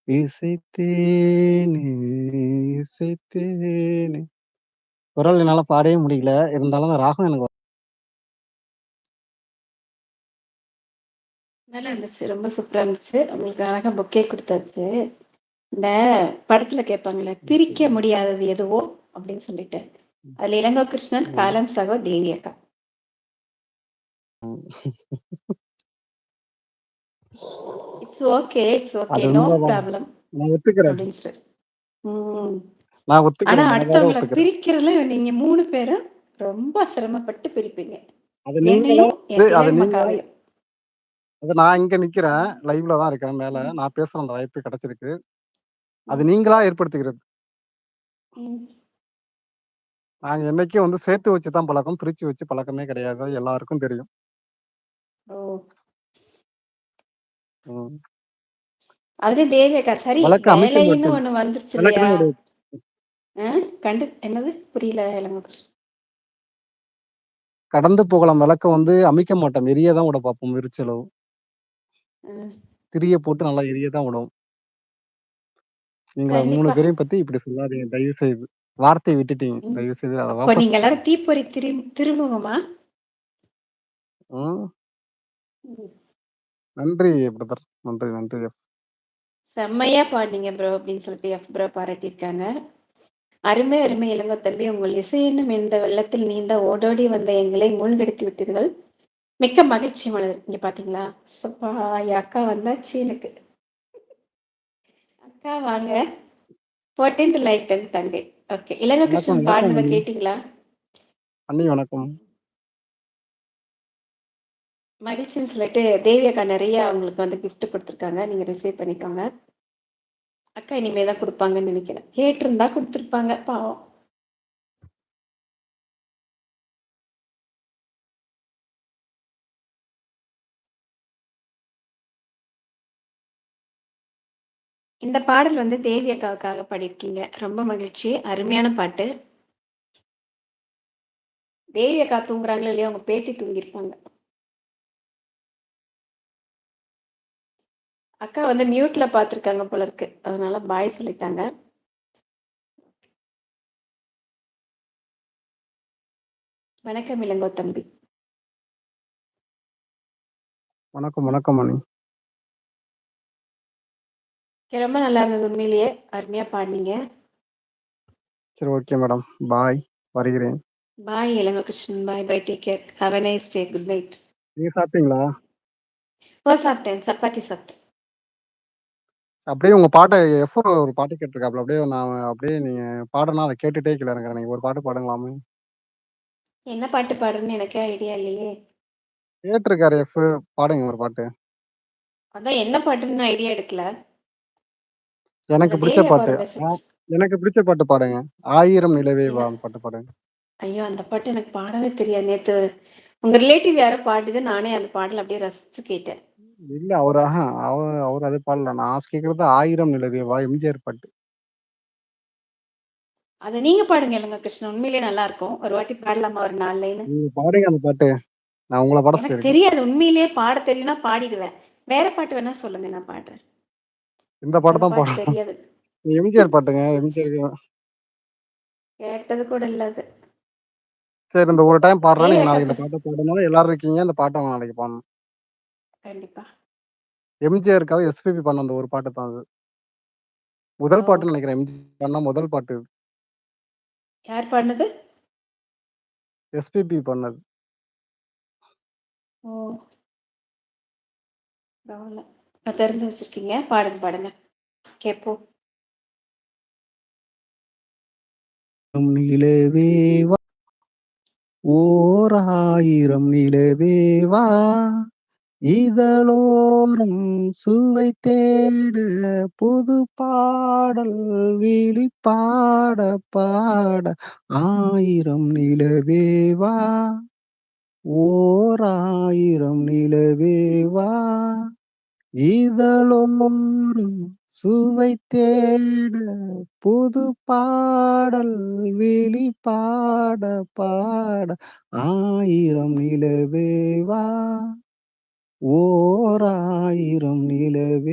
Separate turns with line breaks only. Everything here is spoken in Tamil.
இசைத்தேனே இசைத்தேனே குரல் என்னால பாடவே முடியல. இருந்தாலும் அந்த ராகம் எனக்கு
நல்லா இருந்துச்சு. ரொம்ப சூப்பரா இருந்துச்சு. உங்களுக்கு அழகா பொக்கே குடுத்தாச்சு. இந்த படத்துல கேட்பாங்கல்ல, "பிரிக்க முடியாதது எதுவோ" அப்படின்னு சொல்லிட்டு. அதுல இளங்கோ கிருஷ்ணன்,
ம்.
காலம் சகோ, தேவி அக்கா. "It's okay, it's okay.
அது
நோ
உண்மதான்.
ப்ராப்ளம்"
நான் ஒத்துக்கிறேன்.
அப்படின்னு சொல்லிட்டு. ம்.
நான்
ஆனா
ஒத்துக்கிறேன். மனதார
அடுத்தவங்கள
ஒத்துக்கிறேன்.
பிரிக்கிறதுல நீங்க 3 பேரும் ரொம்ப சிரமப்பட்டு பிரிப்பீங்க.
அது நீங்களா
என்னையும், என்
அது
திலகம்
நீங்களா
அக்காவையும்.
அது நான் இங்க நிக்கிறேன். லைவ்ல தான் இருக்கேன் மேல.
ம்.
நான் பேசுற அந்த வாய்ப்பு கிடைச்சிருக்கு. அது
ம்.
நீங்களா ஏற்படுத்திக்கிறது.
ம்.
நாங்க என்னைக்கும் வந்து சேர்த்து வச்சு தான் பழக்கம். பிரிச்சு வச்சு பழக்கமே கிடையாது. அது எல்லாருக்கும் தெரியும்.
ஓ!
ம்.
அதுலயும் தேவி அக்கா, "சரி
வழக்கு அமைக்க
வேலைன்னு
மாட்டேன்.
ஒண்ணு வந்துருச்சு
எனக்கு
இல்லையா?"
தான் ஒரு
ஆ? என்னது? புரியல இளங்கோ கிருஷ்ணன்.
கடந்து போகலாம் வழக்க வந்து அமைக்க மாட்டோம். எரிய தான் விட பார்ப்போம் எரிச்சலோ.
ம்.
திரிய போட்டு நல்லா எரிய தான் விடுவோம். நீங்கள 3
கண்டிப்பா.
பேரையும் பத்தி இப்படி சொல்லாதீங்க தயவு செய்து. வார்த்தைய விட்டுட்டீங்க.
ம்.
தயவு செய்து அத
அப்போ
வாபஸ்
நீங்க எல்லாரும் தீப்பொறி திருமுகமா?
ம்.
ம்.
நன்றி பிரதர். நன்றி, நன்றி.
செம்மையா பாடுனீங்க ப்ரோ அப்படின்னு சொல்லிட்டு எஃப் ப்ரோ பாராட்டியிருக்காங்க. அருமை அருமை இளங்கோ தம்பி, உங்கள் இசை என்னும் இந்த வெள்ளத்தில் நீந்த ஓடோடி வந்த எங்களை மூழ்கடித்து விட்டீர்கள். மிக்க மகிழ்ச்சி மலர். இங்க பாத்தீங்களா? சப்பா என் அக்கா வந்தாச்சு எனக்கு. அக்கா வாங்க. 14th லைட் அண்ட் தங்கை. ஓகே. இளங்கோ
வணக்கம்,
கிருஷ்ணன்
வணக்கம்
பாடுனத
அண்ணி.
கேட்டீங்களா?
அண்ணி வணக்கம்.
மகிழ்ச்சின்னு சொல்லிட்டு தேவி அக்கா நெறைய உங்களுக்கு வந்து கிஃப்ட் குடுத்துருக்காங்க. நீங்க ரிசீவ் பண்ணிக்கோங்க. அக்கா இனிமே தான் குடுப்பாங்கன்னு நெனைக்கிறேன். கேட்டிருந்தா குடுத்துருப்பாங்க பாவம். இந்த பாடல் வந்து தேவி அக்காவுக்காக பாடியிருக்கீங்க. ரொம்ப மகிழ்ச்சி. அருமையான பாட்டு. தேவி அக்கா தூங்குறாங்களோ இல்லையோ, அவங்க பேத்தி தூங்கியிருப்பாங்க. அக்கா வந்து மியூட்ல பார்த்துருக்காங்க போல இருக்கு. அதனால பாய் சொல்லிட்டாங்க. வணக்கம் இளங்கோ தம்பி.
வணக்கம், வணக்கம் அண்ணி.
ரொம்ப நல்லா இருந்தது உண்மையிலேயே. அருமையா பாடுனீங்க.
சரி ஓகே மேடம். பாய். வருகிறேன்.
Bye Ilango Krishnan. Bye bye. Take care. Have a nice day. Good night.
நீங்க சாப்பிட்டீங்களா?
சாப்பிட்டேன். சப்பாத்தி சாப்பிட்டேன்.
அப்படியே உங்க பாட்ட ஒரு பாட்டு கேட்டுருக்காப்ல. அப்படியே நான் அப்படியே நீங்க பாடுனா அத கேட்டுட்டே கீழ இறங்குறேன். நீங்க ஒரு பாட்டு பாடுங்களாமே?
என்ன பாட்டு பாடுறேன்னு எனக்கே ஐடியா இல்லையே.
கேட்டுருக்காரு பாடுங்க ஒரு பாட்டு.
அதான் என்ன பாட்டுன்னு ஐடியா எடுக்கல.
எனக்கு
அதுல
பிடிச்ச
தேவி அக்கா
பாட்டு.
ஒரு மெசேஜ்.
எனக்கு பிடிச்ச பாட்டு பாடுங்க. "ஆயிரம் நிலவே
இல்ல.
வா" அந்த பாட்டு பாடுங்க.
ஐயோ! அந்த பாட்டு எனக்கு பாடவே தெரியாது. நேத்து உங்க ரிலேட்டிவ் யாரோ பாடுது. நானே அந்த பாடல அப்படியே ரசிச்சு கேட்டேன்.
இல்ல அவரு அவரு அது பாடல. நான் கேட்கிறது "ஆயிரம் நிலவே வா" எம்ஜிஆர் பாட்டு.
அத நீங்க பாடுங்க இளங்கோ கிருஷ்ணன். உண்மையிலேயே நல்லா இருக்கும். ஒரு வாட்டி பாடலாமா ஒரு 4 லைனு?
நீங்க பாடுங்க அந்த பாட்டு. நான் உங்கள பாட
எனக்கு
சொல்லியிருக்கேன்.
தெரியாது. உண்மையிலேயே பாட தெரியும்னா பாடிடுவேன். வேற பாட்டு வேணா சொல்லுங்க நான் பாடுறேன்.
இந்த
எனக்கு
பாட்டு
அந்த
தான்
பாட்டு
பாடணும்.
தெரியாது.
எம்ஜிஆர் பாட்டுங்க.
சரி.
எம்ஜிஆர்
கேட்டது கூட இல்ல அது.
சரி இந்த ஒரு டைம் பாடுறேன்.
தேவி
நீங்க நாளைக்கு
அக்காக்கு
இந்த பாட்ட பாடணும். எல்லாரும் இருக்கீங்க. இந்த பாட்ட நாளைக்கு பாடணும்.
கண்டிப்பா.
எம்ஜிஆருக்காக எஸ்பிபி பண்ண அந்த ஒரு பாட்டு தான் அது.
ஓ!
முதல் பாட்டுன்னு நெனைக்கிறேன். எம்ஜிஆர் பண்ண முதல் பாட்டு.
யார் பாடுனது?
எஸ்பிபி பண்ணது.
ஓ! பரவால்ல. நான் தெரிஞ்சு வச்சிருக்கீங்க. பாடுங்க, பாடுங்க. கேட்போம்.
நிலவே வா ஓர் ஆயிரம் நிலவே வா இதழோரம் சுவை தேட புது பாடல் விழிப்பாட பாட ஆயிரம் நிலவே வா ஓர் ஆயிரம் நிலவே வா இதழோரம் சுவை தேட புது பாடல் விழிப்பாட பாட ஆயிரம் நிலவே வா ஓர் ஆயிரம் நிலவே